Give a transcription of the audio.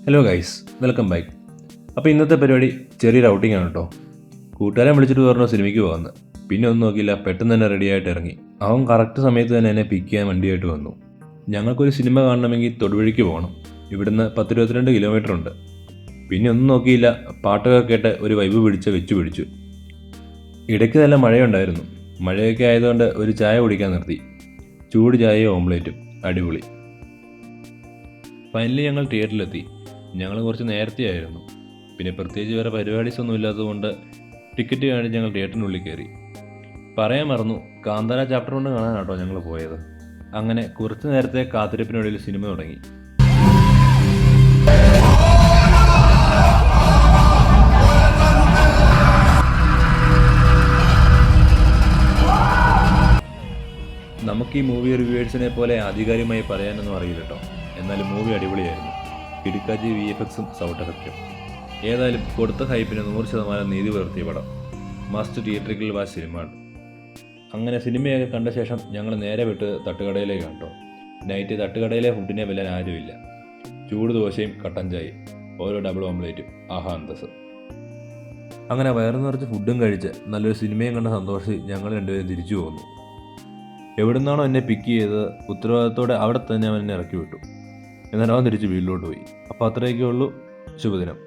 Hello guys, welcome back. അപ്പോൾ ഇന്നത്തെ പരിപാടി ചെറിയൊരു ഔട്ടിംഗ് ആണ് കേട്ടോ. കൂട്ടുകാരെ വിളിച്ചിട്ട് പറഞ്ഞു സിനിമയ്ക്ക് പോകുന്നത്. പിന്നെ ഒന്നും നോക്കിയില്ല, പെട്ടെന്ന് തന്നെ റെഡിയായിട്ട് ഇറങ്ങി. അവൻ കറക്റ്റ് സമയത്ത് തന്നെ എന്നെ പിക്ക് ചെയ്യാൻ വണ്ടിയായിട്ട് വന്നു. ഞങ്ങൾക്കൊരു സിനിമ കാണണമെങ്കിൽ തൊടുപുഴയ്ക്ക് പോകണം. ഇവിടുന്ന് 10-22 കിലോമീറ്റർ ഉണ്ട്. പിന്നെ ഒന്നും നോക്കിയില്ല, പാട്ടൊക്കെ കേട്ട് ഒരു വൈബ് വെച്ച് പിടിച്ചു. ഇടയ്ക്ക് നല്ല മഴയുണ്ടായിരുന്നു. മഴയൊക്കെ ആയതുകൊണ്ട് ഒരു ചായ കുടിക്കാൻ നിർത്തി. ചൂട് ചായയും ഓംലേറ്റും അടിപൊളി. ഫൈനലി ഞങ്ങൾ തിയേറ്ററിലെത്തി. ഞങ്ങൾ കുറച്ച് നേരത്തെ ആയിരുന്നു. പിന്നെ പ്രത്യേകിച്ച് വേറെ പരിപാടീസ് ഒന്നും ഇല്ലാത്തതുകൊണ്ട് ടിക്കറ്റ് കാണിച്ച് ഞങ്ങൾ തിയേറ്ററിനുള്ളിൽ കയറി. പറയാൻ മറന്നു, കാന്താര ചാപ്റ്റർ 1 കാണാനാട്ടോ ഞങ്ങൾ പോയത്. അങ്ങനെ കുറച്ച് നേരത്തെ കാത്തിരിപ്പിനിടയിൽ സിനിമ തുടങ്ങി. നമുക്ക് ഈ മൂവി റിവ്യൂവേഴ്സിനെ പോലെ ആധികാരികമായി പറയാനൊന്നും അറിയില്ല കേട്ടോ. എന്നാലും മൂവി അടിപൊളിയായിരുന്നു. കിടുക്കാച്ചി VFXും സൗണ്ട് എഫക്റ്റും. ഏതായാലും കൊടുത്ത ഹൈപ്പിന് 100% നീതി പുലർത്തിയ പടം. മസ്റ്റ് തിയേറ്ററിക്കൽ വാച്ച് സിനിമയാണ്. അങ്ങനെ സിനിമയൊക്കെ കണ്ട ശേഷം ഞങ്ങൾ നേരെ വിട്ട് തട്ടുകടയിലേക്ക് കേട്ടോ. നൈറ്റ് തട്ടുകടയിലെ ഫുഡിനെ വെല്ലാൻ ആരുമില്ല. ചൂട് ദോശയും കട്ടൻ ചായയും, ഓരോ ഡബിൾ ഓംലേറ്റും, ആഹാ അന്തസ്. അങ്ങനെ വയറു നിറച്ച് ഫുഡും കഴിച്ച് നല്ലൊരു സിനിമയും കണ്ട സന്തോഷിച്ച് ഞങ്ങൾ രണ്ടുപേരും തിരിച്ചു പോന്നു. എവിടുന്നാണോ എന്നെ പിക്ക് ചെയ്തത് ഉത്തരവാദിത്തോടെ അവിടെ തന്നെ അവൻ എന്നെ ഇറക്കി വിട്ടു. എന്നാൽ അവൻ തിരിച്ച് വീട്ടിലോട്ട് പോയി. അപ്പോൾ അത്രയൊക്കെ ഉള്ളൂ. ശുഭദിനം.